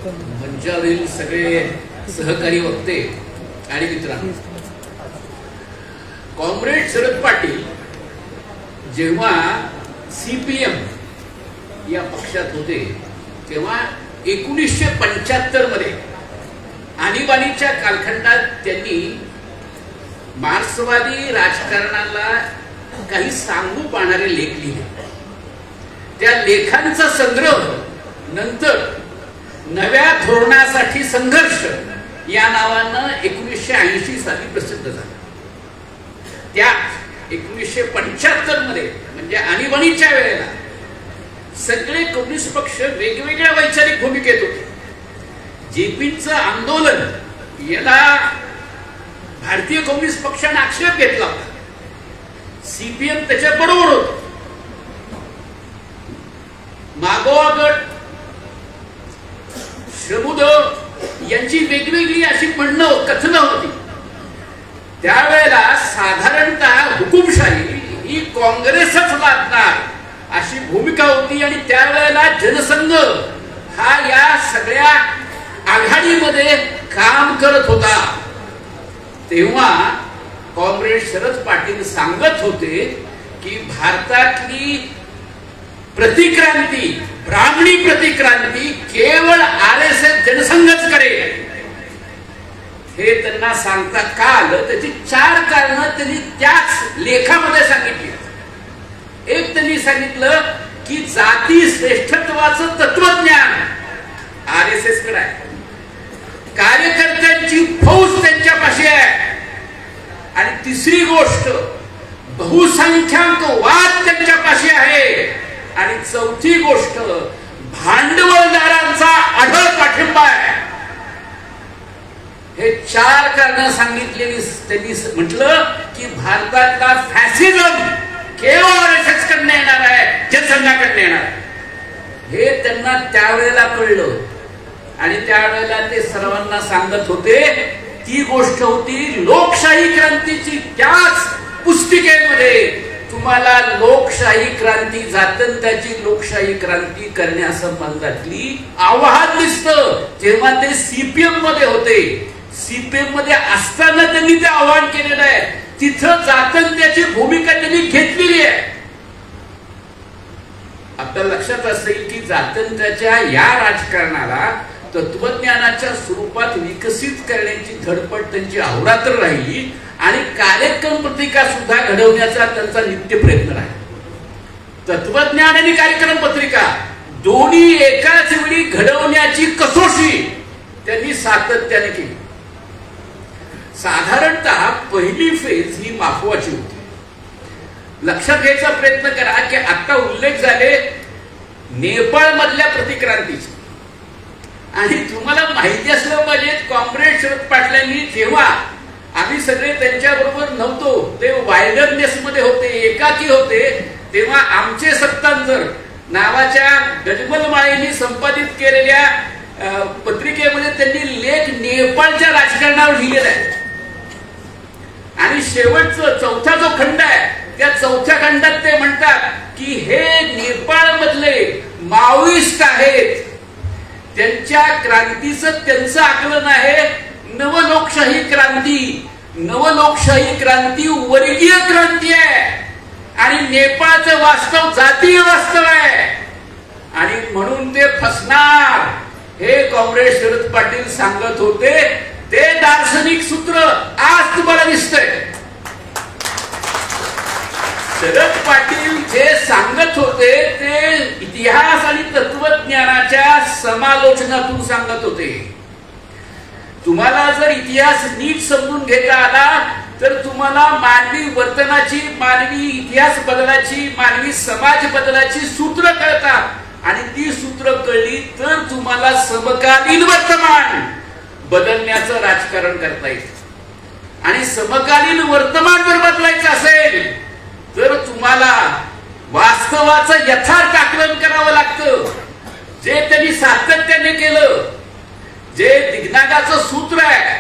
मंचावरील सगळे सहकारी वक्ते आणि मित्रांनो, कॉम्रेड शरद पाटील जेव्हा सीपीएम या पक्षात होते तेव्हा 1975 मध्ये आणीबाणीच्या कालखंडात त्यांनी मार्क्सवादी राजकारणाला काही सांगू पाहणारे लेख लिहिले. त्या लेखांचा संग्रह नंतर नव्या धोरणासाठी संघर्ष या नावानं 1980 साली प्रसिद्ध झाला. त्या 1975 मध्ये म्हणजे आणीबाणीच्या वेळेला सगळे कम्युनिस्ट पक्ष वेगवेगळ्या वैचारिक भूमिकेत होते. जेपीचं आंदोलन याला भारतीय कम्युनिस्ट पक्षाने आक्षेप घेतला होता. सीपीएम त्याच्या बरोबर होत. मागोवा गट, श्रमोदय यांची वेगवेगळी अशी म्हणणं कथनं होती. त्यावेळेला साधारणतः हुकुमशाही ही काँग्रेसच लादणार अशी भूमिका होती आणि त्यावेळेला जनसंघ हा या सगळ्या आघाडीमध्ये काम करत होता. तेव्हा कॉम्रेड शरद पाटील सांगत होते की भारतातली प्रतिक्रांती, ब्राह्मणी प्रतिक्रांती केवळ आरएसएस जनसंघच करेल. हे त्यांना सांगता का आलं त्याची 4 कारणं त्यांनी त्याच लेखामध्ये सांगितली. एक त्यांनी सांगितलं की जाती श्रेष्ठत्वाचं तत्वज्ञान आरएसएस कडे आहे, कार्यकर्त्यांची फौज त्यांच्यापाशी आहे, आणि तिसरी गोष्ट बहुसंख्याक वाद त्यांच्यापाशी आहे, आणि चौथी गोष्ट भांडवलदारांचा आढळ पाठिंबा आहे. हे 4 कारणं सांगितलेली त्यांनी म्हटलं की भारतातला फॅसिझम केवळ आरएसएस कडनं येणार आहे, जनसंघाकडनं येणार आहे. हे त्यांना त्यावेळेला कळलं आणि त्यावेळेला ते सर्वांना सांगत होते. ती गोष्ट होती लोकशाही क्रांतीची. त्याच पुस्तिकेमध्ये तुम्हाला लोकशाही क्रांती, जात्यंत्याची लोकशाही क्रांती करण्यासंबंधातली आवाहन दिसतं. जेव्हा ते सीपीएम मध्ये होते, सीपीएम मध्ये असताना त्यांनी ते आवाहन केलेलं आहे. तिथं जात्यंत्याची भूमिका त्यांनी घेतलेली आहे. आपल्या लक्षात असेल की जात्यंत्याच्या या राजकारणाला तत्वज्ञानाच्या स्वरूपात विकसित करण्याची धडपड त्यांची अहोरात्र राहिली आणि कार्यक्रम पत्रिका सुद्धा घडवण्याचा त्यांचा नित्य प्रयत्न राहिला. तत्वज्ञान आणि कार्यक्रम पत्रिका दोन्ही एकाच वेळी घडवण्याची कसोशी त्यांनी सातत्याने केली. साधारणतः पहिली फेज ही माफवाची होती. लक्षात घ्यायचा प्रयत्न करा की आता उल्लेख झाले नेपाळ मधल्या प्रतिक्रांतीचे, आणि तुम्हाला माहिती असलं पाहिजे कॉम्रेड शरद पाटलांनी जेव्हा आम्ही सगळे त्यांच्या बरोबर नव्हतो, ते वायल्डरनेस मध्ये होते, एकाकी होते, तेव्हा आमचे सत्तांजर नावाच्या गजमल माळेंनी संपादित केलेल्या पत्रिकेमध्ये त्यांनी लेख नेपाळच्या राजकारणावर लिहिलेला आहे. आणि शेवटचं 4था जो खंड आहे त्या 4थ्या खंडात ते म्हणतात की हे नेपाळ मधले माओइस्ट आहेत, त्यांच्या क्रांतीचं त्यांचं आकलन आहे नवलोकशाही क्रांती. नवलोकशाही क्रांती वर्गीय क्रांती आहे आणि नेपाळचं वास्तव जातीय वास्तव आहे आणि म्हणून ते फसणार. हे कॉम्रेड शरद पाटील सांगत होते. ते दार्शनिक सूत्र आज तुम्हाला दिसतंय. शरद पाटील जे सांगत होते ते इतिहास आणि तत्वज्ञानाच्या समालोचनातून सांगत होते. तुम्हाला जर इतिहास नीट समजून घेता आला तर तुम्हाला मानवी वर्तनाची, मानवी इतिहास बदलाची, मानवी समाज बदलाची सूत्र कळतात आणि ती सूत्र कळली तर तुम्हाला समकालीन वर्तमान बदलण्याचं राजकारण करता येईल. आणि समकालीन वर्तमान जर बदलायचं असेल तर तुम्हाला वास्तवाचं यथार्थ आकलन करावं लागतं. जे त्यांनी सातत्याने केलं, जे दिग्नागाचं सूत्र आहे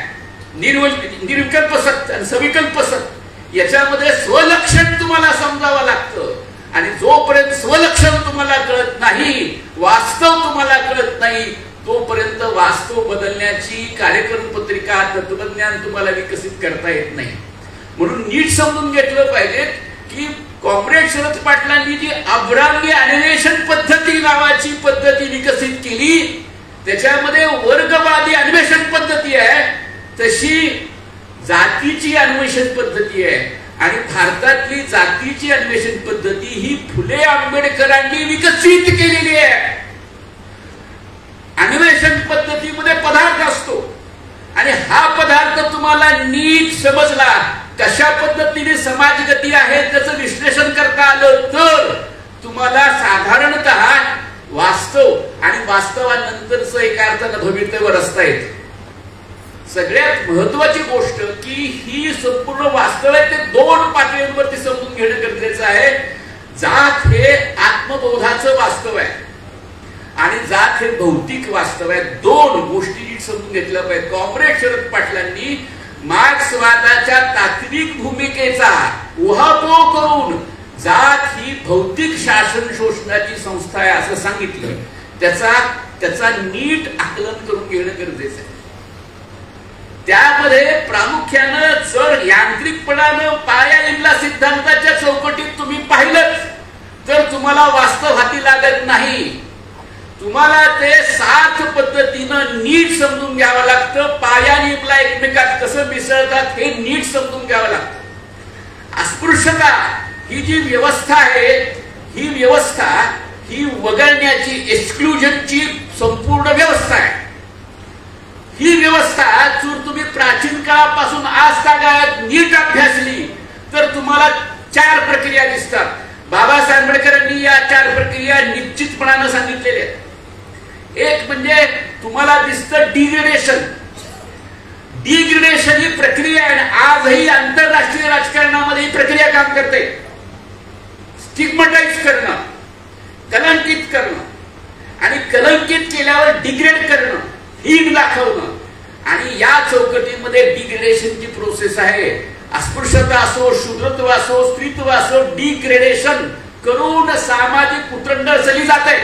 निर्विकल्प सत्य आणि सविकल्प सत्य, याच्यामध्ये स्वलक्षण तुम्हाला समजावं लागतं. आणि जोपर्यंत स्वलक्षण तुम्हाला कळत नाही, वास्तव तुम्हाला कळत नाही, तोपर्यंत वास्तव बदलण्याची कार्यक्रम पत्रिका, तत्वज्ञान तुम्हाला विकसित करता येत नाही. म्हणून नीट समजून घेतलं पाहिजे की कॉम्रेड शरद पाटलांनी जी अभ्राम्य अन्वेषण पद्धती नावाची पद्धती विकसित केली, त्याच्यामध्ये वर्गवादी अन्वेषण पद्धती आहे, तशी जातीची अन्वेषण पद्धती आहे. आणि भारतातली जातीची अन्वेषण पद्धती ही फुले आंबेडकरांनी विकसित केलेली आहे. अन्वेषण पद्धतीमध्ये पदार्थ असतो आणि हा पदार्थ तुम्हाला नीट समजला, कशा पद्धतीने समाजगती आहे त्याचं विश्लेषण करता आलं तर तुम्हाला साधारणतः वास्तव आणि वास्तवानंतरचं एका अर्थानं भवितव्य रचता येतं. सगळ्यात महत्वाची गोष्ट की ही संपूर्ण वास्तव आहे ते दोन पातळींवरती समजून घेणं गरजेचं आहे. जात हे आत्मबोधाचं वास्तव आहे आणि जात हे भौतिक वास्तव आहे. दोन गोष्टी नीट समजून घेतल्या पाहिजे. कॉम्रेड शरद पाटलांनी मार्क्सवादाच्या तात्विक भूमिकेचा उहापोह करून जात ही भौतिक शासन शोषणाची संस्था आहे असं सांगितलं. त्याचा नीट आकलन करून घेणं गरजेचं आहे. त्यामध्ये प्रामुख्यानं जर यांत्रिकपणानं पाया इमला सिद्धांताच्या चौकटीत तुम्ही पाहिलं तर तुम्हाला वास्तव हाती लागत नाही. तुम्हाला ते साथ पद्धतीनं नीट समजून घ्यावं लागतं. पाया आणि इमला एकमेकात कसं मिसळतात हे नीट समजून घ्यावं लागतं. अस्पृश्यता ही जी व्यवस्था आहे, ही व्यवस्था ही वगळण्याची, एक्सक्लुजनची संपूर्ण व्यवस्था आहे. ही व्यवस्था जर तुम्ही प्राचीन काळापासून आज तागायत नीट अभ्यासली तर तुम्हाला चार प्रक्रिया दिसतात. बाबासाहेब आंबेडकरांनी या चार प्रक्रिया निश्चितपणानं सांगितलेल्या. एक म्हणजे तुम्हाला दिसतं डिग्रेडेशन. डिग्रेडेशन ही प्रक्रिया आहे. आजही आंतरराष्ट्रीय राजकारणामध्ये ही प्रक्रिया काम करते. स्टिग्मटाइज करणं, कलंकित करणं आणि कलंकित केल्यावर डिग्रेड करणं, हीन दाखवणं. आणि या चौकटीमध्ये डिग्रेडेशनची प्रोसेस आहे. अस्पृश्यता असो, शूद्रत्व असो, स्त्रीत्व असो, डिग्रेडेशन करून सामाजिक उतरंडळ चली जाते.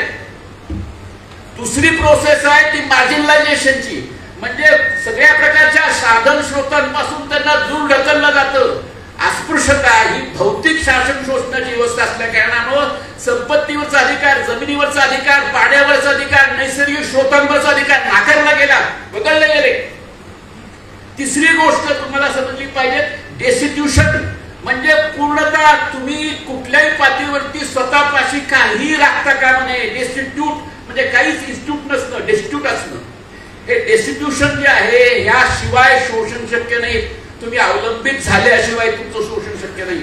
दुसरी प्रोसेस आहे ती मार्जिनलायझेशनची, म्हणजे सगळ्या प्रकारच्या साधन स्रोतांपासून त्यांना दूर ढकललं जातं. अस्पृश्यता ही भौतिक शासन शोषणाची व्यवस्था असल्या कारणानं संपत्तीवरचा अधिकार, जमिनीवरचा अधिकार, पाण्यावरचा अधिकार, नैसर्गिक स्रोतांवरचा अधिकार नाकारला गेला, बदलले गेले. तिसरी गोष्ट तुम्हाला समजली पाहिजे, डेस्टिट्यूशन, म्हणजे पूर्णतः तुम्ही कुठल्याही पातळीवरती स्वतःपाशी काही राखता कामा नये. डेस्टिट्यूट म्हणजे काहीच इन्स्टिट्यूट नसणं, डेस्टिट्यूट असणं. हे डेस्टिट्यूशन जे आहे ह्याशिवाय शोषण शक्य नाही. तुम्ही अवलंबित झाल्याशिवाय तुमचं शोषण शक्य नाही.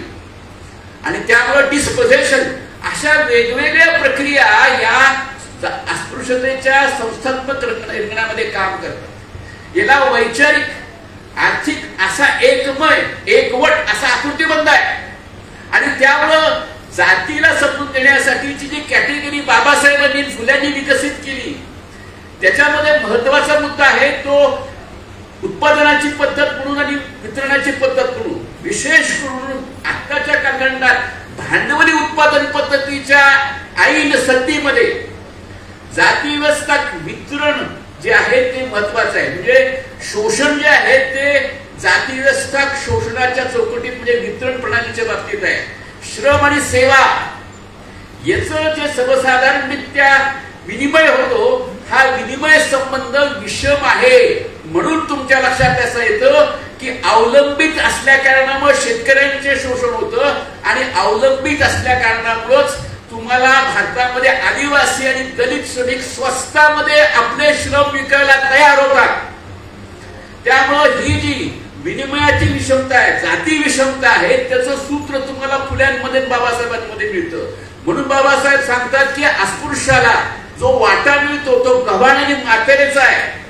आणि त्यामुळे डिस्पोझेशन, अशा वेगवेगळ्या प्रक्रिया या अस्पृश्यतेच्या संस्थात्मक निर्माणामध्ये काम करतात. याला वैचारिक, आर्थिक असा एकवट असा आकृतीबंध आहे. आणि त्यामुळं जातीला समजून देण्यासाठीची जी कॅटेगरी बाबासाहेबांनी, फुल्यांनी विकसित केली, त्याच्यामध्ये महत्वाचा मुद्दा आहे तो उत्पादनाची पद्धत म्हणून आणि वितरणाची पद्धत म्हणून. विशेष करून आत्ताच्या कालखंडात भांडवली उत्पादन पद्धतीच्या ऐन संधीमध्ये जाती व्यवस्था वितरण जे आहे ते महत्वाचं आहे. म्हणजे शोषण जे आहे ते जाती व्यवस्था शोषणाच्या चौकटीत म्हणजे वितरण प्रणालीच्या बाबतीत आहे. श्रम आणि सेवा याचं जे सर्वसाधारणरित्या विनिमय होतो, हा विनिमय संबंध विषम आहे. म्हणून तुमच्या लक्षात असं येतं की अवलंबित असल्या कारणामुळे शेतकऱ्यांचे शोषण होतं आणि अवलंबित असल्या कारणामुळेच तुम्हाला भारतामध्ये आदिवासी आणि दलित श्रमिक स्वस्तामध्ये आपले श्रम विकायला तयार होतात. त्यामुळे ही जी विनिमयाची विषमता आहे, जाती विषमता आहे, त्याचं सूत्र तुम्हाला फुल्यांमध्ये, बाबासाहेबांमध्ये मिळतं. म्हणून बाबासाहेब सांगतात की अस्पृश्याला जो वाटा मिळतो तो गव्हाण आणि मातेरेचा आहे.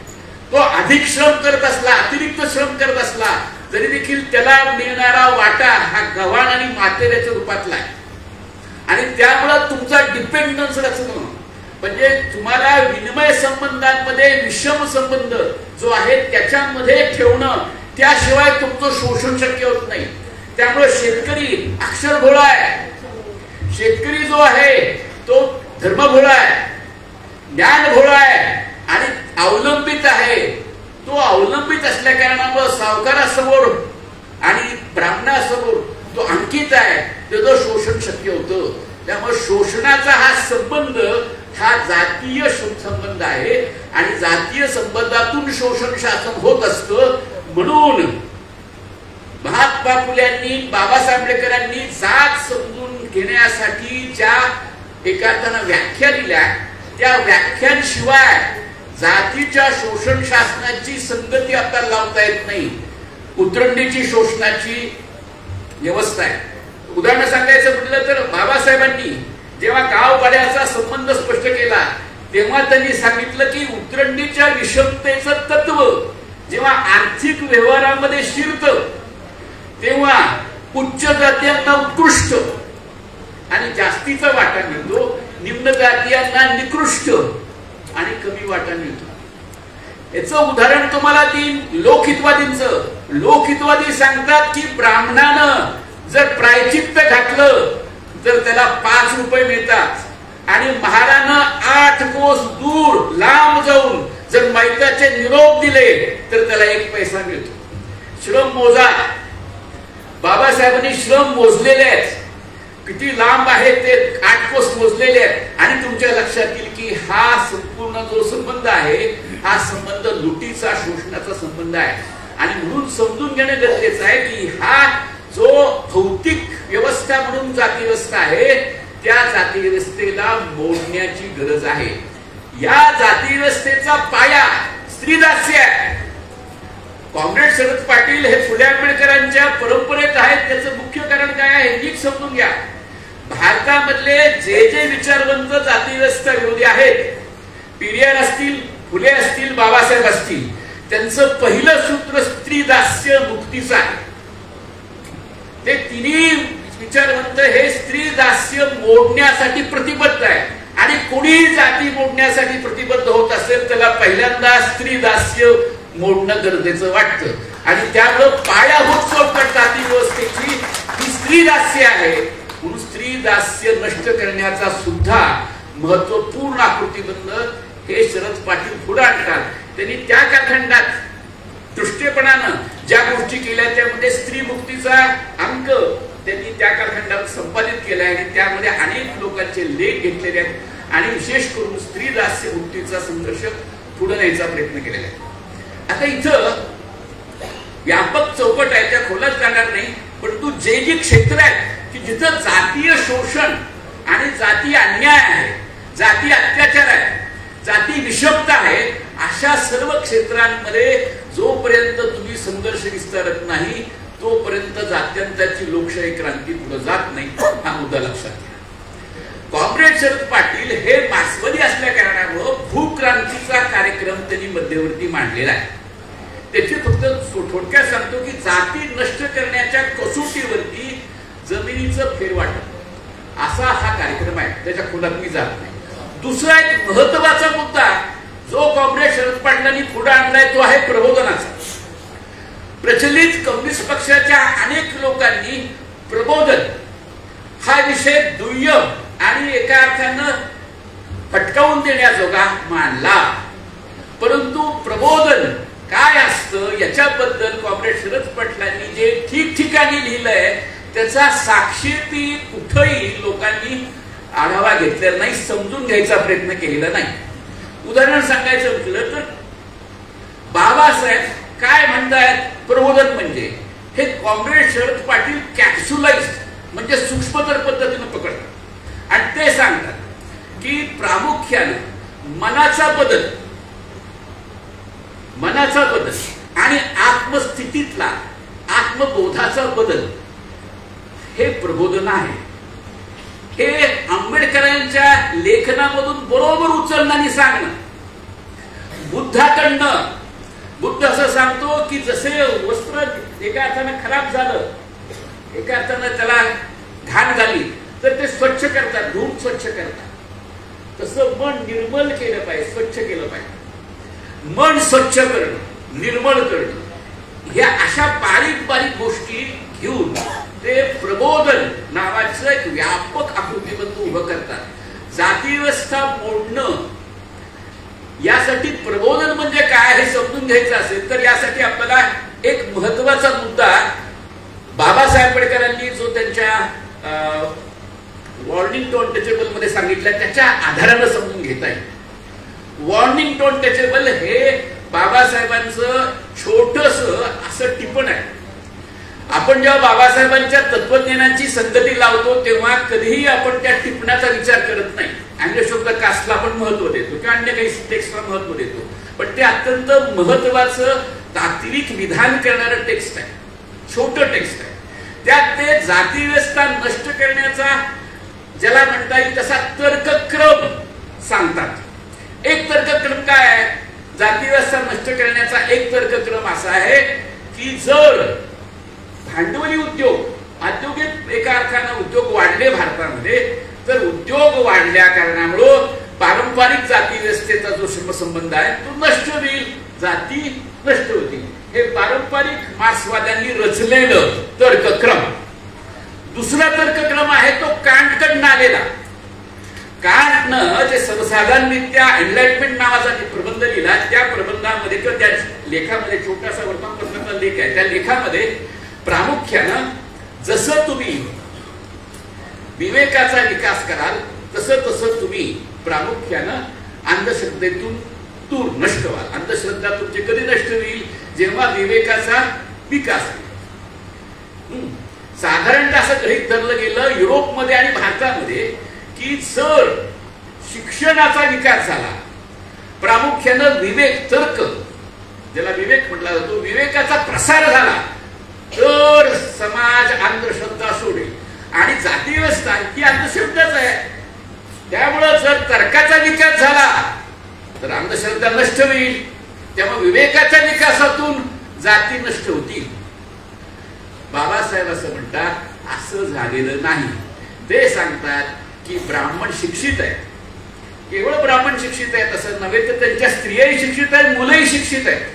तो अधिक श्रम करत असला, अतिरिक्त श्रम करत असला तरी देखील त्याला मिळणारा वाटा हा गव्हाण आणि मातेरेच्या रूपातला आहे. आणि त्यामुळं तुमचा डिपेंडन्स रचणं म्हणजे तुम्हाला विनिमय संबंधांमध्ये विषम संबंध जो आहे त्याच्यामध्ये ठेवणं, त्याशिवाय तुमचं शोषण शक्य होत नाही. त्यामुळे शेतकरी अक्षर भोळा आहे. शेतकरी जो आहे तो धर्म भोळा आहे, ज्ञान भोळा आहे आणि अवलंबित आहे, तो अवलंबित असल्या कारणामुळे सावकारासमोर आणि ब्राह्मणासमोर तो अंकित आहे, त्याचं शोषण शक्य होतं. त्यामुळे शोषणाचा हा संबंध हा जातीय संबंध आहे आणि जातीय संबंधातून शोषण शासन होत असतं. म्हणून महात्मा फुल्यांनी, बाबासाहेब आंबेडकरांनी जात समजून घेण्यासाठी ज्या एका अर्थानं व्याख्या दिल्या, त्या व्याख्यांशिवाय जातीच्या शोषण शासनाची संगती आपल्याला लावता येत नाही. उतरंडीची शोषणाची व्यवस्था आहे. उदाहरण सांगायचं म्हटलं तर बाबासाहेबांनी जेव्हा गाववाड्याचा संबंध स्पष्ट केला तेव्हा त्यांनी सांगितलं की उतरंडीच्या विषमतेचं तत्व जेव्हा आर्थिक व्यवहारामध्ये शिरतं तेव्हा उच्च जातीयांना उत्कृष्ट आणि जास्तीचा वाटा मिळतो, निम्न जातीयांना निकृष्ट आणि कमी वाटा मिळतो. याचं उदाहरण तुम्हाला देईन लोकहितवादींचं. लोकहितवादी सांगतात की ब्राह्मणानं जर प्रायचित्त घातलं तर त्याला 5 रुपये मिळतात आणि महारानं 8 कोस दूर लांब जाऊन जर मैताचे निरोप दिले तर त्याला 1 पैसा मिळतो. श्रम मोजा. बाबासाहेबांनी श्रम मोजलेले आहेत, किती लांब आहे ते 8 कोस मोजलेले आहेत आणि तुमच्या लक्षात येईल की हा संपूर्ण जो संबंध आहे हा संबंध लुटीचा, शोषणाचा संबंध आहे. आणि म्हणून समजून घेणं गरजेचं आहे की हा जो भौतिक व्यवस्था म्हणून जाती व्यवस्था आहे त्या जाती व्यवस्थेला मोडण्याची गरज आहे. या जाती व्यवस्थेचा पाया स्त्रीदास्य आहे. कॉम्रेड शरद पाटील हे फुले आंबेडकरांच्या परंपरेत आहेत. त्याचं मुख्य कारण काय आहे नीट समजून घ्या. भारतामधले जे जे विचारवंत जाती व्यवस्था विरोधी आहेत, पेरियार असतील, फुले असतील, बाबासाहेब असतील, त्यांचं पहिलं सूत्र स्त्रीदास्य मुक्तीचं आहे. ते तिन्ही विचारवंत हे स्त्रीदास्य मोडण्यासाठी प्रतिबद्ध आहे आणि कोणीही जाती मोडण्यासाठी प्रतिबद्ध होत असेल त्याला पहिल्यांदा स्त्रीदास्य मोडणं गरजेचं वाटतं आणि त्यामुळे पायाभूत चौकट जाती व्यवस्थेची ही स्त्रीदास्य आहे. म्हणून स्त्रीदास्य नष्ट करण्याचा सुद्धा महत्वपूर्ण आकृतीबंध हे शरद पाटील पुढे आणतात. त्यांनी त्या कालखंडात दृष्टेपणानं ज्या गोष्टी केल्या त्यामध्ये स्त्री मुक्तीचा अंक त्यांनी त्या कालखंडात संपादित केला आहे आणि त्यामध्ये अनेक लोकांचे लेख घेतलेले आहेत आणि विशेष करून स्त्रीदास्य मुक्तीचा संघर्ष पुढे न्यायचा प्रयत्न केलेला आहे. आता इथं व्यापक चौकट आहे, त्या खोलात जाणार नाही, परंतु जे जे क्षेत्र आहेत की जिथं जातीय शोषण आणि जातीय अन्याय आहे, जाती अत्याचार आहे, जाती विषमता आहे, अशा सर्व क्षेत्रांमध्ये जोपर्यंत तुम्ही संघर्ष विस्तारत नाही तोपर्यंत जात्यंताची लोकशाही क्रांती पुढे जात नाही. हा मुद्दा लक्षात घ्या. कॉम्रेड शरद पाटील हे मार्क्सवादी असल्या कारणामुळे भूक्रांतीचा कार्यक्रम त्यांनी मध्यवर्ती मांडलेला आहे. त्याची फक्त थोडक्यात सांगतो की जाती नष्ट करण्याच्या कसोटीवरती जमिनीचं फेरवाटप असा हा कार्यक्रम आहे. त्याच्या खोलात मी जात नाही. दुसरा एक महत्वाचा मुद्दा जो कॉम्रेड शरद पाटलांनी पुढे आणलाय तो आहे प्रबोधनाचा. प्रचलित कम्युनिस्ट पक्षाच्या अनेक लोकांनी प्रबोधन हा विषय दुय्यम आणि एका अर्थानं फटकावून देण्याजोगा मानला. परंतु प्रबोधन काय असतं याच्याबद्दल कॉम्रेड शरद पाटलांनी जे ठिकठिकाणी लिहिलंय त्याचा साक्षीती कुठेही लोकांनी आढावा घेतलेला नाही, समजून घ्यायचा प्रयत्न केलेला नाही. उदाहरण सांगायचं म्हटलं तर बाबासाहेब काय म्हणतायत प्रबोधन म्हणजे हे कॉम्रेड शरद पाटील कॅप्सुलाइज्ड म्हणजे सूक्ष्मतर पद्धतीने पकडतात आणि ते सांगतात की प्रामुख्याने मनाचा बदल आणि आत्मस्थितीतला आत्मबोधाचा बदल हे प्रबोधन आहे. हे आंबेडकरांच्या लेखनामधून बरोबर उचलणं आणि सांगणं. बुद्धाकडनं बुद्ध असं सांगतो की जसे वस्त्र एका अर्थानं खराब झालं, एका अर्थानं त्याला घाण झाली तर ते स्वच्छ करतात, धुवून स्वच्छ करतात, तसं मन निर्मल केलं पाहिजे, स्वच्छ केलं पाहिजे. मन स्वच्छ करणं, निर्मळ करणं ह्या अशा बारीक बारीक गोष्टी घेऊन ते प्रबोधन नावाचं एक व्यापक आकृतीबंध उभं करतात. जाती व्यवस्था मोडणं यासाठी प्रबोधन म्हणजे काय हे समजून घ्यायचं असेल तर यासाठी आपल्याला एक महत्वाचा मुद्दा बाबासाहेब आंबेडकरांनी जो त्यांच्या वॉर्निंग टोन टचेबल मध्ये सांगितलं त्याच्या आधारानं समजून घेता येईल. वॉर्निंग टोन टचेबल हे बाबासाहेबांचं छोटस असं टिपण आहे. आपण जेव्हा बाबासाहेबांच्या तत्वज्ञानाची संगती लावतो तेव्हा कधीही आपण त्या टिपणाचा विचार करत नाही. अँग्लिश शब्द कास्टला आपण महत्व देतो किंवा अन्य काही टेक्स्टला महत्व देतो, पण ते अत्यंत महत्वाचं तात्विक विधान करणारं टेक्स्ट आहे, छोटं टेक्स्ट आहे. त्यात ते जाती व्यवस्था नष्ट करण्याचा ज्याला म्हणता येईल तसा तर्कक्रम सांगतात. एक तर्कक्रम काय आहे? जाती व्यवस्था नष्ट करण्याचा एक तर्कक्रम असा आहे की जर भांडवली उद्योग, औद्योगिक एका अर्थानं उद्योग वाढले भारतामध्ये, तर उद्योग वाढल्या कारणामुळं पारंपरिक जाती व्यवस्थेचा जो श्रमसंबंध आहे तो नष्ट होईल, जाती नष्ट होतील. हे पारंपरिक मार्क्सवाद्यांनी रचलेलं तर्कक्रम. दुसरा तर्कक्रम आहे तो कांटकडनं आलेला. कांटनं जे सर्वसाधारणरित्या एनलाइटमेंट नावाचा जे प्रबंध लिहिला त्या प्रबंधामध्ये किंवा त्या लेखामध्ये, छोटासा वर्तमानपत्राचा लेख आहे, त्या लेखामध्ये प्रामुख्यानं जसं तुम्ही विवेकाचा विकास कराल तसं तसं तुम्ही प्रामुख्यानं अंधश्रद्धेतून दूर नष्ट व्हाल. अंधश्रद्धा तुमची कधी नष्ट होईल? जेव्हा विवेकाचा विकास होईल. साधारणतः असं गृहीत धरलं गेलं युरोपमध्ये आणि भारतामध्ये की जर शिक्षणाचा विकास झाला, प्रामुख्यानं विवेक, तर्क ज्याला विवेक म्हटला जातो, विवेकाचा प्रसार झाला, तर समाज अंधश्रद्धा सोडेल. आणि जाती व्यवस्था ही अंधश्रद्धाच आहे. त्यामुळं जर तर्काचा विकास झाला तर अंधश्रद्धा नष्ट होईल. त्यामुळे विवेकाच्या विकासातून जाती नष्ट होतील. बाबासाहेब असं म्हणतात, असं झालेलं नाही. ते सांगतात की ब्राह्मण शिक्षित आहे, केवळ ब्राह्मण शिक्षित आहेत असं नव्हे तर त्यांच्या स्त्रियाही शिक्षित आहेत, मुलंही शिक्षित आहेत.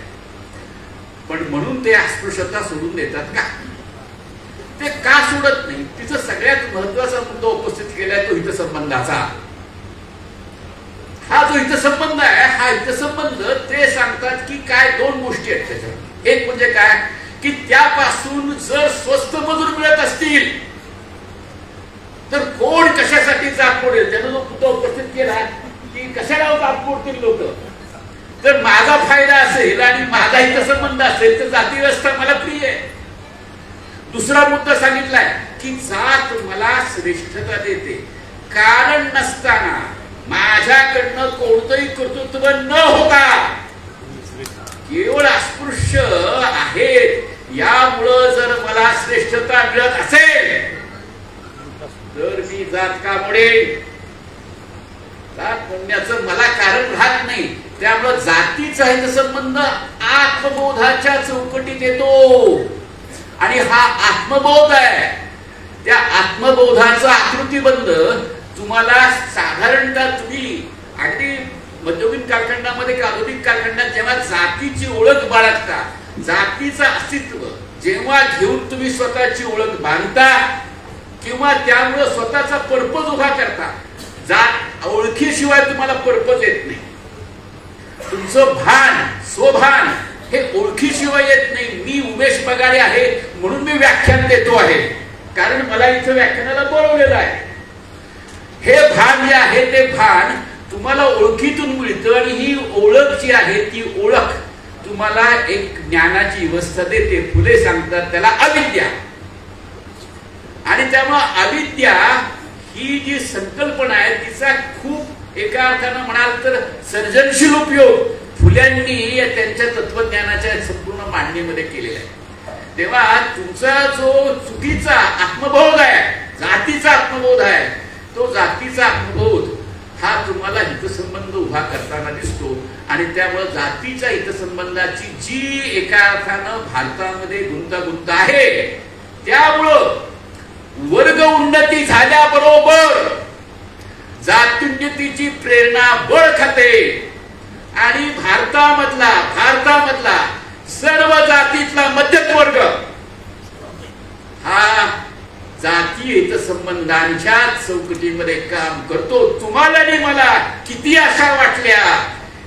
पण म्हणून ते अस्पृश्यता सोडून देतात का? ते का सोडत नाही? तिचं सगळ्यात महत्वाचा मुद्दा उपस्थित केलाय तो हितसंबंधाचा. हा जो हितसंबंध आहे, हा हितसंबंध ते सांगतात की काय दोन गोष्टी आहेत त्याच्यात. एक म्हणजे काय की त्यापासून जर स्वस्त मजूर मिळत असतील तर कोण कशासाठी जात मोडेल? त्यानं जो मुद्दा उपस्थित केला की कशाला जात मोडतील लोक, तर माझा फायदा असेल आणि माझा हितसंबंध असेल तर जाती व्यवस्था मला प्रिय आहे. दुसरा मुद्दा सांगितलाय की जात मला श्रेष्ठता देते, कारण नसताना माझ्याकडनं कोणतंही कर्तृत्व न होता केवळ अस्पृश्य आहेत यामुळं जर मला श्रेष्ठता मिळत असेल तर मी जात का मोडेल? जात म्हणण्याचं मला कारण राहत नाही. त्यामुळं जातीचा हितसंबंध आत्मबोधाच्या चौकटीत येतो. आणि हा आत्मबोध आहे. त्या आत्मबोधाचा आकृतीबंध तुम्हाला साधारणतः तुम्ही अगदी मध्ययुगीन कालखंडामध्ये, आधुनिक कालखंडात जेव्हा जातीची ओळख बाळगता, जातीचं अस्तित्व जेव्हा घेऊन तुम्ही स्वतःची ओळख बांधता किंवा त्यामुळे स्वतःचा पर्पज उभा करता, जात ओळखीशिवाय तुम्हाला पर्पज येत नाही. तुमचं भान, स्वभान हे ओळखीशिवाय येत नाही. मी उमेश बगाडे आहे म्हणून मी व्याख्यान देतो आहे, कारण मला इथं व्याख्यानाला बोलवलेलं आहे. हे भान जे आहे ते भान तुम्हाला ओळखीतून मिळतं आणि ही ओळख जी आहे ती ओळख तुम्हाला एक ज्ञानाची व्यवस्था देते. फुले सांगतात त्याला अविद्या. आणि त्यामुळे अविद्या ही जी संकल्पना आहे तिचा खूप एका अर्थानं म्हणाल तर सर्जनशील उपयोग फुल्यांनी त्यांच्या तत्वज्ञानाच्या संपूर्ण मांडणीमध्ये केलेला आहे. तेव्हा तुमचा जो चुकीचा आत्मबोध आहे, जातीचा आत्मबोध आहे, तो जातीचा आत्मबोध हा तुम्हाला हितसंबंध उभा करताना दिसतो. आणि त्यामुळे जातीच्या हितसंबंधाची जी एका अर्थानं भारतामध्ये गुंतागुंत आहे, त्यामुळं वर्ग उन्नती झाल्याबरोबर जात्युन्नतीची प्रेरणा बळ खाते आणि भारतामधला सर्व जातीतला मध्यमवर्ग हा जाती हितसंबंधांच्या चौकटीमध्ये काम करतो. तुम्हाला आणि मला किती आशा वाटल्या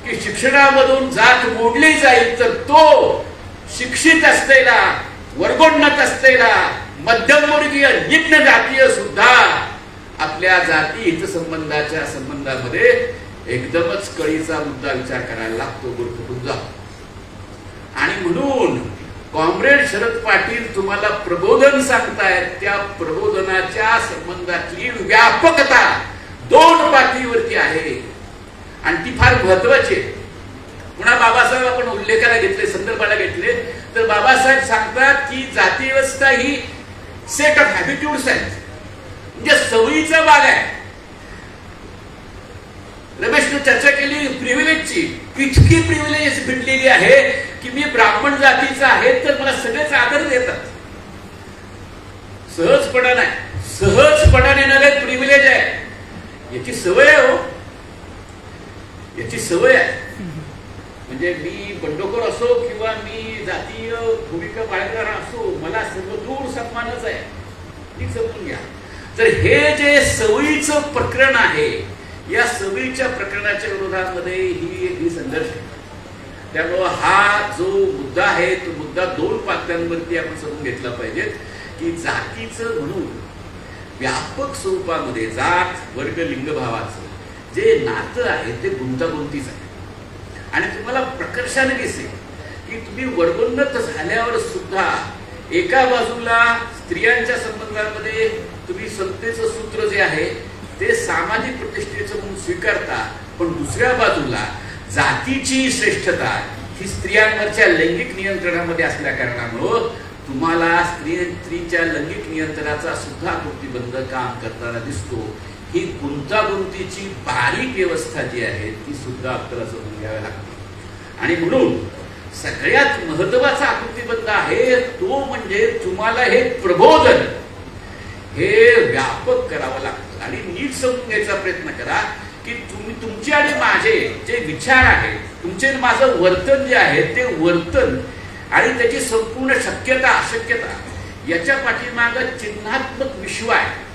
की की शिक्षणामधून जात मोडली जाईल तर तो शिक्षित असलेला, वर्गोन्नत असलेला, मध्यमवर्गीय, निम्न जातीय सुद्धा आपल्या जाती हितसंबंधाच्या संबंधामध्ये एकदमच कळीचा मुद्दा विचार करायला लागतो, गुरफटून जातो. आणि म्हणून कॉम्रेड शरद पाटील तुम्हाला प्रबोधन सांगतायत, त्या प्रबोधनाच्या संबंधातली व्यापकता 2 पातळीवरती आहे आणि ती फार महत्वाची आहे. पुन्हा बाबासाहेब आपण उल्लेखाला घेतले, संदर्भाला घेतले तर बाबासाहेब सांगतात की जाती व्यवस्था ही सेट ऑफ हॅबिट्यूड्स आहेत, म्हणजे सवयीचा भाग आहे. रमेशने चर्चा केली प्रिव्हिलेजची, इतकी प्रिव्हिलेज भेटलेली आहे की मी ब्राह्मण जातीचा आहे तर मला सगळेच आदर देतात. सहजपणाने येणारे प्रिव्हिलेज आहे, याची सवय आहे हो, याची सवय आहे. म्हणजे मी बंडखोर असो किंवा मी जातीय भूमिका बाळगणारा असो, मला सर्वदूर सन्मानच आहे, ती समजून घ्या. तर हे जे सवयीचं प्रकरण आहे, या सवयीच्या प्रकरणाच्या विरोधामध्ये ही संघर्ष आहे. त्यामुळं हा जो मुद्दा आहे तो मुद्दा 2 पातळ्यांवरती आपण समजून घेतला पाहिजे की जातीचं म्हणून व्यापक स्वरूपामध्ये जात, वर्ग, लिंगभावाचं जे नातं आहे ते गुंतागुंतीच आहे. आणि तुम्हाला प्रकर्षाने दिसेल की तुम्ही वर्गोन्नत झाल्यावर सुद्धा एका बाजूला स्त्रियांच्या संबंधामध्ये तुम्ही समतेचं सूत्र जे आहे ते सामाजिक प्रतिष्ठेचं म्हणून स्वीकारता, पण दुसऱ्या बाजूला जातीची श्रेष्ठता ही स्त्रियांवरच्या लैंगिक नियंत्रणामध्ये असल्या कारणामुळं तुम्हाला स्त्रीच्या लैंगिक नियंत्रणाचा सुद्धा प्रतिबंध काम करताना दिसतो. ही गुंतागुंतीची बारीक व्यवस्था जी आहे ती सुद्धा आपल्याला समजून घ्यावी लागते. आणि म्हणून सगळ्यात महत्वाचा प्रतिबंध आहे तो म्हणजे तुम्हाला हे प्रबोधन हे व्यापक करावं लागतं. आणि नीट समजून घ्यायचा प्रयत्न करा की तुमचे आणि माझे जे विचार आहेत, तुमचे माझं वर्तन जे आहे ते वर्तन आणि त्याची संपूर्ण शक्यता अशक्यता याच्या पाठीमागं चिन्हात्मक विश्व आहे.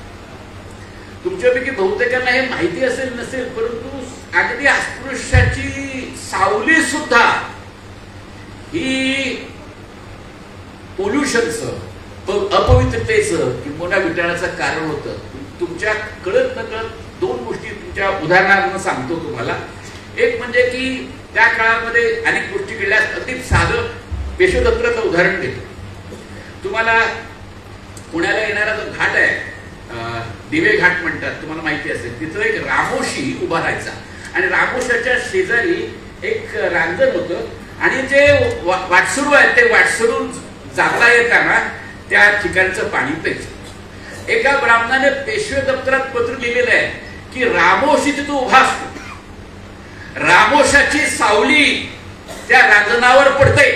तुमच्यापैकी बहुतेकांना हे माहिती असेल नसेल, परंतु अगदी अस्पृश्याची सावली सुद्धा ही पोल्युशनचं, अपवित्रतेचं किंवा विटाळाचं कारण होतं. तुमच्या कळत नकळत 2 गोष्टी तुमच्या उदाहरणार्थ सांगतो तुम्हाला. एक म्हणजे की त्या काळामध्ये अनेक गोष्टी घडल्या. अगदी साधं पेशोदत्ताचं उदाहरण देतो तुम्हाला. पुण्याला येणारा जो घाट आहे दिवे घाट म्हणतात, तुम्हाला माहिती असेल, तिथं एक रामोशी उभा राहायचा आणि रामोशाच्या शेजारी एक रांजण होतं आणि जे वाटसरू आहे ते वाटसरू जागला येताना त्या ठिकाणचं पाणी प्यायचं. एका ब्राह्मणाने पेशवे दप्तरात पत्र लिहिलेलं आहे की रामोशी तिथं उभा असतो, रामोशाची सावली त्या रांजणावर पडते,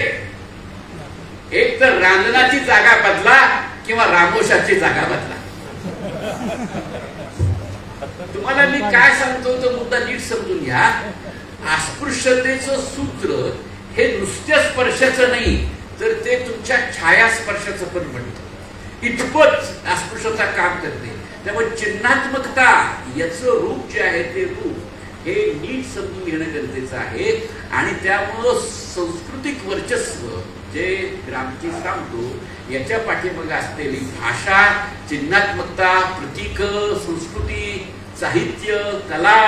एक तर रांजणाची जागा बदला किंवा रामोशाची जागा बदला. तुम्हाला मी काय सांगतो तो मुद्दा नीट समजून घ्या. अस्पृश्यतेचं सूत्र हे नुसत्या स्पर्शाचं नाही तर ते तुमच्या छायास्पर्शाचं पण म्हणतं. इतपत अस्पृश्यता काम करते. त्यामुळे चिन्हात्मकता याचं रूप जे आहे ते रूप हे नीट समजून घेणं गरजेचं आहे. आणि त्यामुळं सांस्कृतिक वर्चस्व जे ग्रामची सांगतो याच्या पाठीमागे असलेली भाषा, चिन्हात्मकता, प्रतीक, संस्कृती, साहित्य, कला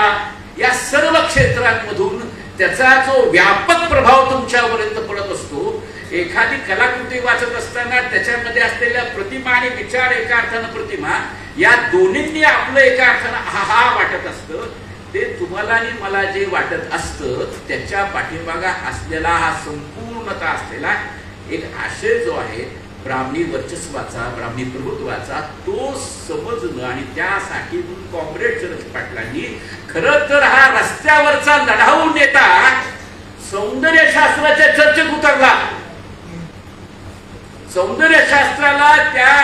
या सर्व क्षेत्रांमधून त्याचा जो व्यापक प्रभाव तुमच्यापर्यंत पडत असतो. एखादी कलाकृती वाचत असताना त्याच्यामध्ये असलेल्या प्रतिमा आणि विचार, एका अर्थानं प्रतिमा, या दोन्हींनी आपलं एका अर्थानं हा वाटत असतं. ते तुम्हाला आणि मला जे वाटत असतं त्याच्या पाठीमागा असलेला हा संपूर्णता असलेला एक आशय जो आहे ब्राह्मणी वर्चस्वाचा, ब्राह्मणी प्रभुत्वाचा, तो समजणं. आणि त्यासाठी कॉम्रेड शरद पाटलांनी खरं तर हा रस्त्यावरचा लढाऊ नेता सौंदर्यशास्त्राच्या चर्चेत उतरला. सौंदर्यशास्त्राला त्या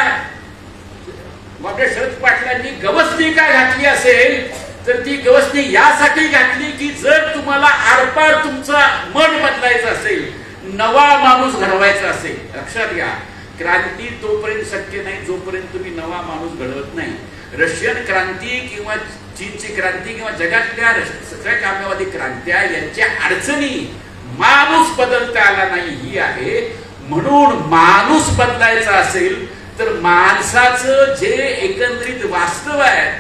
कॉम्रेड शरद पाटलांनी गवसणी काय घातली असेल तर ती गवसणी यासाठी घातली की जर तुम्हाला आरपार तुमचा मन बदलायचं असेल, नवा माणूस घडवायचा असेल, लक्षात घ्या, क्रांती तोपर्यंत शक्य नाही जोपर्यंत तुम्ही नवा माणूस घडवत नाही. रशियन क्रांती किंवा चीनची क्रांती किंवा जगातल्या सगळ्या काम्यवादी क्रांत्या यांच्या अडचणी माणूस बदलता आला नाही ही आहे. म्हणून माणूस बदलायचा असेल तर माणसाचं जे एकंदरीत वास्तव आहे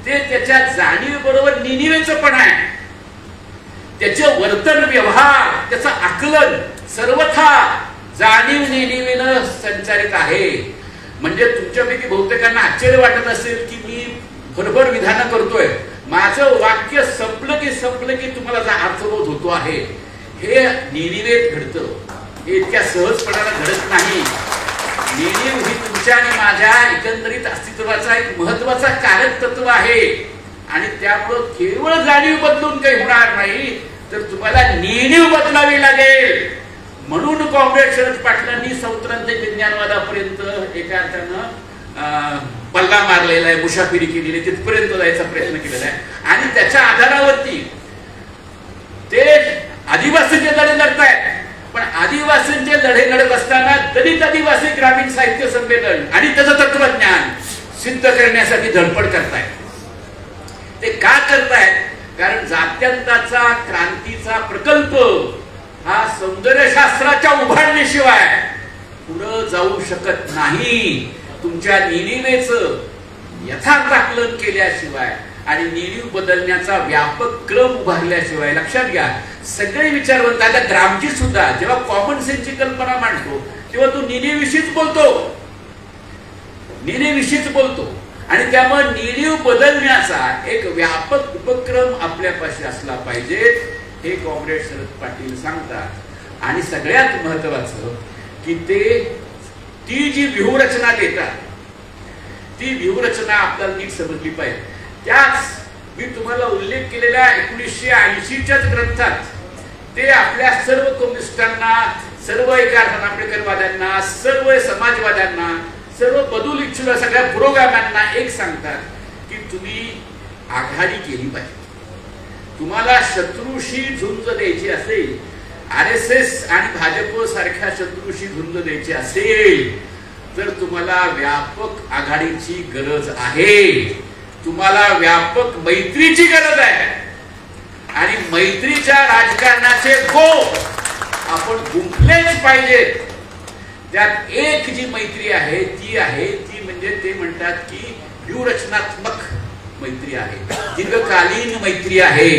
ते त्याच्या जाणीवेबरोबर निनिवेचं पण आहे. त्याचे वर्तन व्यवहार त्याचं आकलन सर्वथा जाणीव निनिवेनं संचालित आहे. म्हणजे तुमच्यापैकी बहुतेकांना आश्चर्य वाटत असेल की मी भरभर विधानं करतोय, माझं वाक्य संपलं की तुम्हाला जा अर्थबोध होतो आहे. हे निनिवेत घडतं, हे इतक्या सहजपणाला घडत नाही. निनिव ही तुमच्या आणि माझ्या एकंदरीत अस्तित्वाचा एक महत्वाचा कारक तत्व आहे आणि त्यामुळं केवळ जाणीव बदलून काही होणार नाही तर तुम्हाला निनिव बदलावी लागेल. म्हणून कॉम्रेड शरद पाटलांनी सौत्रांतिक विज्ञानवादापर्यंत एका अर्थानं पल्ला मारलेला आहे, मुसाफिरी केलेली आहे, तिथपर्यंत जायचा प्रयत्न केलेला आहे आणि त्याच्या आधारावरती ते आदिवासीचे लढे लढतायत. पण आदिवासींचे लढे लढत असताना दलित आदिवासी ग्रामीण साहित्य संमेलन आणि त्याचं तत्वज्ञान सिद्ध करण्यासाठी धडपड करतायत. ते का करतायत? कारण जात्यंताचा क्रांतीचा प्रकल्प हा सौंदर्यशास्त्राच्या उभारणीशिवाय पुढे जाऊ शकत नाही. तुमच्या निनिवेचं यथार्थ आकलन केल्याशिवाय आणि निनिव बदलण्याचा व्यापक क्रम उभारल्याशिवाय. लक्षात घ्या, सगळे विचारवंत, आता ग्रामची सुद्धा जेव्हा कॉमन सेन्सची कल्पना मांडतो तेव्हा तो निनिवेविषयीच बोलतो आणि त्यामुळे निनिव बदलण्याचा एक व्यापक उपक्रम आपल्यापाशी असला पाहिजे हे कॉम्रेड शरद पाटील सांगतात. आणि सगळ्यात महत्वाचं की ती जी व्यूहरचना देतात ती व्यूहरचना आपल्याला नीट समजली पाहिजे. त्याच मी तुम्हाला उल्लेख केलेल्या 1980च्याच ग्रंथात ते आपल्या सर्व कम्युनिस्टांना, सर्व एका अर्थानं आंबेडकरवाद्यांना, सर्व समाजवाद्यांना, सर्व बदल इच्छुक सगळ्या पुरोगाम्यांना एक सांगतात की तुम्ही आघाडी केली पाहिजे. तुम्हाला शत्रूशी झुंज द्यायची असेल, RSS आणि भाजप सारख्या शत्रूशी झुंज द्यायची असेल तर तुम्हाला व्यापक आघाडीची गरज आहे. तुम्हाला व्यापक मैत्रीची गरज आहे आणि मैत्रीच्या राजकारणाचे आपण गुंफलेच पाहिजेत. त्यात एक जी मैत्री आहे ती म्हणजे ते म्हणतात की व्यूहरचनात्मक मैत्री आहे, दीर्घकालीन मैत्री आहे.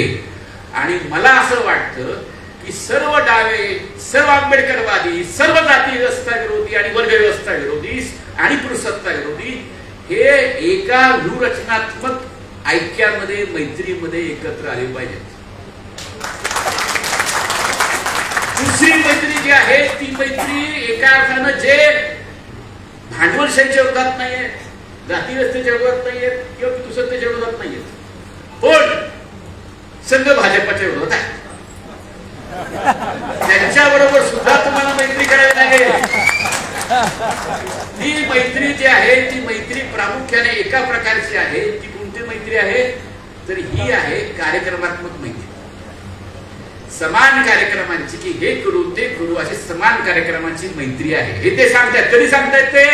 आणि मला असं वाटतं की सर्व डावे, सर्व आंबेडकरवादी, सर्व जाती व्यवस्था विरोधी आणि वर्ग व्यवस्था विरोधी आणि पुरुषसत्ता विरोधी हे एका व्यूहरचनात्मक ऐक्यामध्ये, मैत्रीमध्ये एकत्र आले पाहिजेत. दुसरी मैत्री जी आहे ती मैत्री एका अर्थानं जे भांडवलशाहीच्या विरोधात नाहीये, जाती व्यवस्थेच्या विरोधात नाहीयेत किंवा पुरुषसत्तेच्या विरोधात नाहीयेत, पण संघ भाजपच्या विरोधात आहे. त्यांच्याबरोबर सुद्धा तुम्हाला मैत्री करावी लागेल. ती मैत्री जी आहे ती मैत्री प्रामुख्याने एका प्रकारची आहे. ती कोणती मैत्री आहे तर ही आहे कार्यक्रमात्मक मैत्री. समान कार्यक्रमांची की हे करू ते करू अशी समान कार्यक्रमांची मैत्री आहे. हे ते सांगतायत. कधी सांगतायत ते?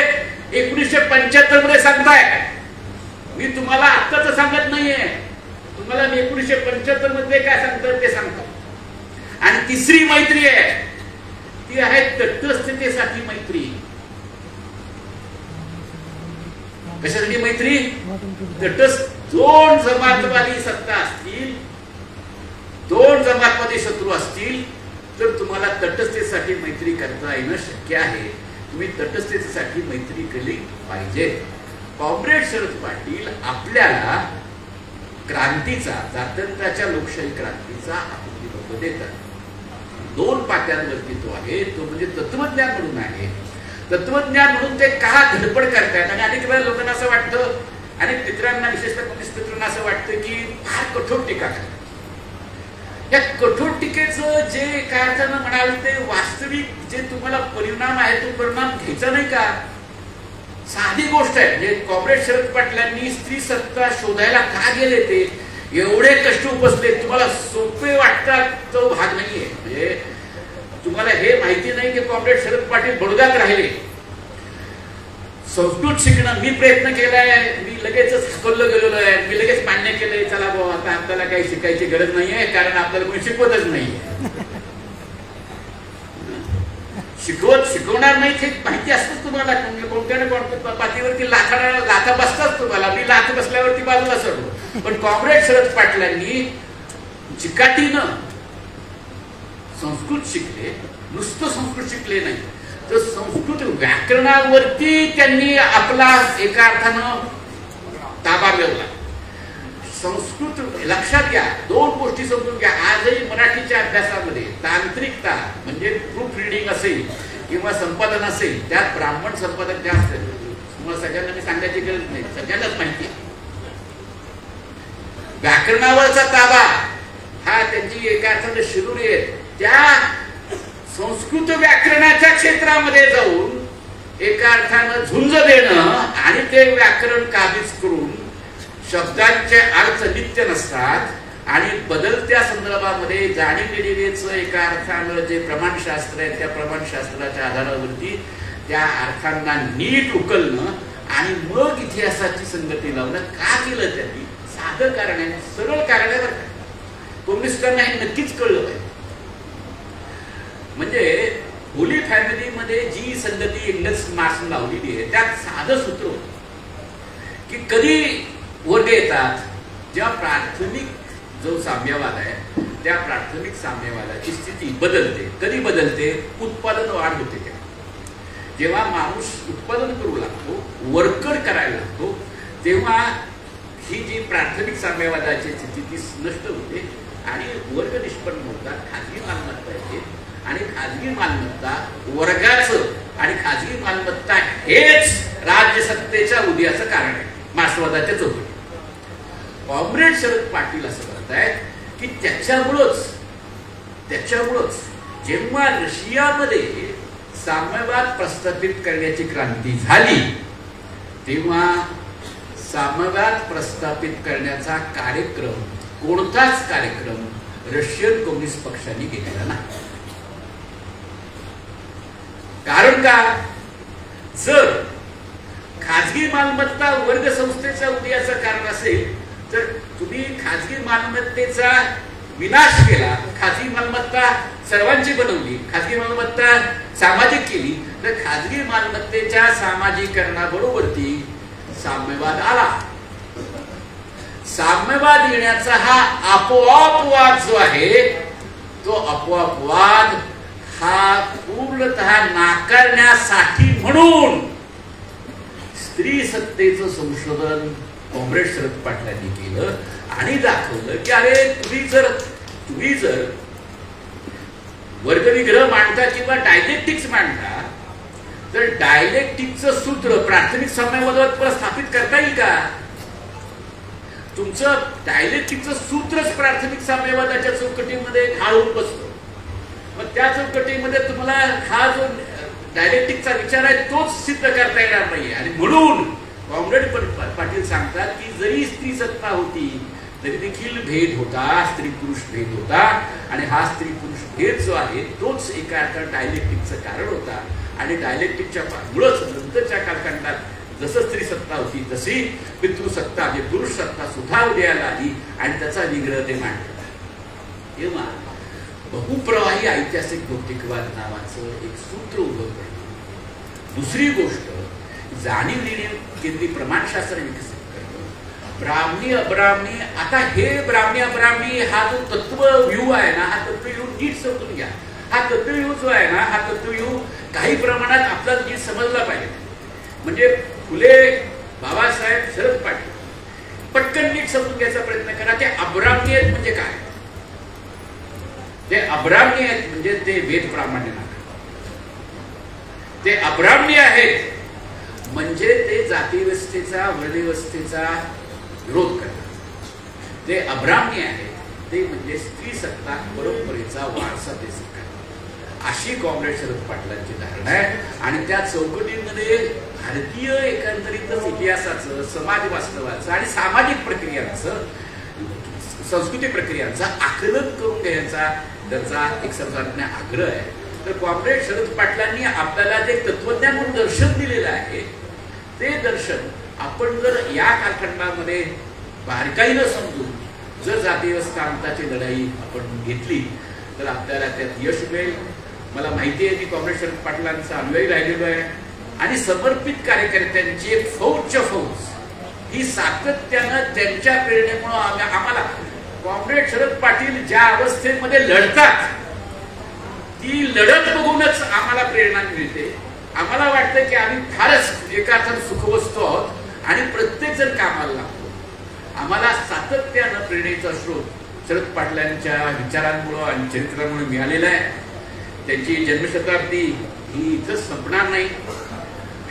1975 मध्ये सांगतायत. मी तुम्हाला आत्ताच सांगत नाहीये, तुम्हाला मी 1975 मध्ये काय सांगतात ते सांगतो. आणि तिसरी मैत्री आहे ती आहे तटस्थतेसाठी मैत्री. कशासाठी मैत्री? दोन जमातवादी सत्ता असतील, दोन जमातवादी शत्रू असतील तर तुम्हाला तटस्थतेसाठी मैत्री करता येणं शक्य आहे. तुम्ही तटस्थतेसाठी मैत्री केली पाहिजे. कॉम्रेड शरद पाटील आपल्याला क्रांतीचा, स्वातंत्र्याच्या लोकशाही क्रांतीचा आकृती देतात. दोन पात्यांवरती तो आहे. तो म्हणजे तत्वज्ञान म्हणून आहे. तत्वज्ञान म्हणून ते का धडपड करतात. आणि अनेक वेळा लोकांना असं वाटतं, अनेक मित्रांना, विशेषतः कम्युनिस्ट मित्रांना असं वाटतं की फार कठोर टीका करतात. या कठोर टीकेचं जे काय अर्थानं म्हणाल ते वास्तविक जे तुम्हाला परिणाम आहे तो परिणाम घ्यायचा नाही का? साधी गोष्ट आहे. म्हणजे कॉम्रेड शरद पाटलांनी स्त्री सत्ता शोधायला का गेले ते एवढे कष्ट उपसले, तुम्हाला सोपे वाटतात तो भाग नाहीये. म्हणजे तुम्हाला हे माहिती नाही की कॉम्रेड शरद पाटील बडोद्यात राहिले. संस्कृत शिकणं मी प्रयत्न केलाय. मी मी लगेचच हकललं गेलेलो आहे, मी लगेच मान्य केलंय, चला भाऊ आता आपल्याला काही शिकायची गरज नाहीये, कारण आपल्याला कोणी शिकवतच नाहीये. शिकवणार नाही हे माहिती असतंच तुम्हाला, कोणत्या ना कोणत्या पातळीवरती लाथा बसताच तुम्हाला. मी लाथ बसल्यावरती बाजूला सरलो. पण कॉम्रेड शरद पाटलांनी चिकाटीनं संस्कृत शिकले, नुसतं संस्कृत शिकले नाही तर संस्कृत व्याकरणावरती त्यांनी आपला एका अर्थानं ताबा मिळवला. संस्कृत लक्षात घ्या, दोन गोष्टी समजून घ्या. आजही मराठीच्या अभ्यासामध्ये तांत्रिकता म्हणजे प्रूफ रिडिंग असेल किंवा संपादन असेल, त्यात ब्राह्मण संपादक जास्त आहे. तुम्हाला सगळ्यांना मी सांगायची गरज नाही, सगळ्यांनाच माहिती आहे. व्याकरणावरचा ताबा हा त्यांची एका अर्थाने शिरुरी आहे. त्या संस्कृत व्याकरणाच्या क्षेत्रामध्ये जाऊन एका अर्थानं झुंज देणं आणि ते व्याकरण काबीज करून शब्दांचे अर्थ नित्य नसतात आणि बदलत्या संदर्भामध्ये जाणीव-नेणीवेचं एका अर्थानं जे प्रमाणशास्त्र आहे त्या प्रमाणशास्त्राच्या आधारावरती त्या अर्थांना नीट उकलणं आणि मग इतिहासाची संगती लावणं का केलं त्यांनी? साधं कारण आहे, सरळ कारण आहे. बरं का, कम्युनिस्टांना हे नक्कीच कळलं पाहिजे. म्हणजे होली फॅमिलीमध्ये जी संगती इंडस मार्क्स लावलेली आहे त्यात साधं सूत्र होतं की कधी वर्ग येतात जेव्हा प्राथमिक जो साम्यवाद आहे त्या प्राथमिक साम्यवादाची स्थिती बदलते. कधी बदलते? उत्पादन वाढ होते तेव्हा. जेव्हा माणूस उत्पादन करू लागतो, वर्कर करायला लागतो, तेव्हा ही जी प्राथमिक साम्यवादाची स्थिती ती नष्ट होते आणि वर्ग निष्पन्न होतात. खाजगी मालमत्ता येते आणि खाजगी मालमत्ता वर्गाचं आणि खाजगी मालमत्ता हेच राज्यसत्तेच्या उदयाचं कारण आहे मार्क्सवादाच्या चौकटीत. कॉम्रेड शरद पाटील असं म्हणत आहेत की त्याच्यामुळंच जेव्हा रशियामध्ये साम्यवाद प्रस्थापित करण्याची क्रांती झाली तेव्हा साम्यवाद प्रस्थापित करण्याचा कार्यक्रम, कोणताच कार्यक्रम रशियन कम्युनिस्ट पक्षाने घेतला नाही. कारण का? जर खाजगी मालमत्ता वर्ग संस्थेच्या उदयाचं कारण असेल तर तुम्ही खाजगी मालमत्तेचा विनाश केला, खाजगी मालमत्ता सर्वांची बनवली, खाजगी मालमत्ता सामाजिक केली, तर खाजगी मालमत्तेच्या सामाजिकरणाबरोबरती साम्यवाद आला. साम्यवाद येण्याचा हा आपोआपवाद जो आहे तो आपोआपवाद हा पूर्णतः नाकारण्यासाठी म्हणून स्त्री सत्तेचं संशोधन कॉम्रेड शरद पाटलांनी केलं आणि दाखवलं की अरे तुम्ही जर वर्गविग्रह मांडता किंवा डायलेक्टिक्स मांडता तर डायलेक्टिकचं सूत्र प्राथमिक साम्यवादावर स्थापित करता येईल का? तुमचं डायलेक्टिकचं सूत्रच प्राथमिक साम्यवादाच्या चौकटीमध्ये घालून बसतो. मग त्या चौकटीमध्ये तुम्हाला हा जो डायलेक्टिकचा विचार आहे तोच सिद्ध करता येणार नाही. आणि म्हणून कॉम्रेड पाटील सांगतात की जरी स्त्री सत्ता होती तरी देखील भेद होता, स्त्री पुरुष भेद होता आणि हा स्त्री पुरुष भेद जो आहे तोच एका अर्थात डायलेक्टिकचं कारण होता. आणि डायलेक्टिकच्या मुळंच नंतरच्या कालखंडात जसं स्त्री सत्ता होती तशी पितृसत्ता म्हणजे पुरुष सत्ता सुद्धा उदयाला आली आणि त्याचा विग्रह ते मांडतात. तेव्हा बहुप्रवाही ऐतिहासिक भौतिकवाद नावाचं एक सूत्र उभं करणं. दुसरी गोष्ट जाणीव केंद्रीय प्रमाणशास्त्र विकसित करणं. ब्राह्मणी अब्राह्मणी, आता हे ब्राह्मणी अब्राह्मणी हा जो तत्वव्यूह आहे ना, हा तत्वव्यूह नीट समजून घ्या. हा तत्वव्यूह जो आहे ना, हा तत्वव्यूह काही प्रमाणात आपला नीट समजला पाहिजे. म्हणजे फुले, बाबासाहेब, शरद पाटील पटकन नीट समजून घ्यायचा प्रयत्न करा. ते अब्राह्मणी आहेत म्हणजे काय? ते अब्राह्मणी आहेत म्हणजे ते वेद प्रामाण्य नाकारतात. ते अब्राह्मणी आहेत म्हणजे ते जातीव्यवस्थेचा, वर्णव्यवस्थेचा विरोध करतात. ते अब्राह्मणी आहेत ते म्हणजे स्त्री सत्ता परंपरेचा वारसा ते स्वीकारतात. अशी कॉम्रेड शरद पाटलांची धारणा आहे. आणि त्या चौकटीमध्ये भारतीय एकंदरीतच इतिहासाचं, समाज वास्तवाचं आणि सामाजिक प्रक्रियांचं, संस्कृती प्रक्रियांचा आकलन करून घ्यायचा त्याचा एक सर्वसाधारण आग्रह आहे. तर कॉम्रेड शरद पाटलांनी आपल्याला जे तत्वज्ञान म्हणून दर्शन दिलेलं आहे ते दर्शन आपण जर या कालखंडामध्ये बारकाईनं समजून जर जाती व्यवस्थांची लढाई आपण घेतली तर आपल्याला त्यात यश मिळेल. मला माहिती आहे की कॉम्रेड शरद पाटलांचा अनुयायी राहिलेलो आहे आणि समर्पित कार्यकर्त्यांची एक फौजच्या फौज ही सातत्यानं त्यांच्या प्रेरणेमुळे आम्हाला कॉम्रेड शरद पाटील ज्या अवस्थेमध्ये लढतात ती लढत बघूनच आम्हाला प्रेरणा मिळते. आम्हाला वाटतं की आम्ही फारच एका अर्थानं सुखवस्तू आहोत आणि प्रत्येक जण कामाला लागतो. आम्हाला सातत्यानं प्रेरणेचा स्रोत शरद पाटलांच्या विचारांमुळे आणि चरित्रामुळे मिळालेला आहे. त्यांची जन्मशताब्दी ही इथंच संपणार नाही.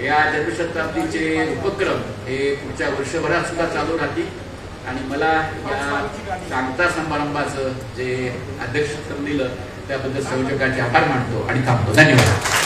या जन्मशताब्दीचे उपक्रम हे पुढच्या वर्षभरात सुद्धा चालू राहतील आणि मला या सांगता समारंभाचं जे अध्यक्षस्थान दिलं त्याबद्दल संयोजकांचे आभार मानतो आणि थांबतो. धन्यवाद.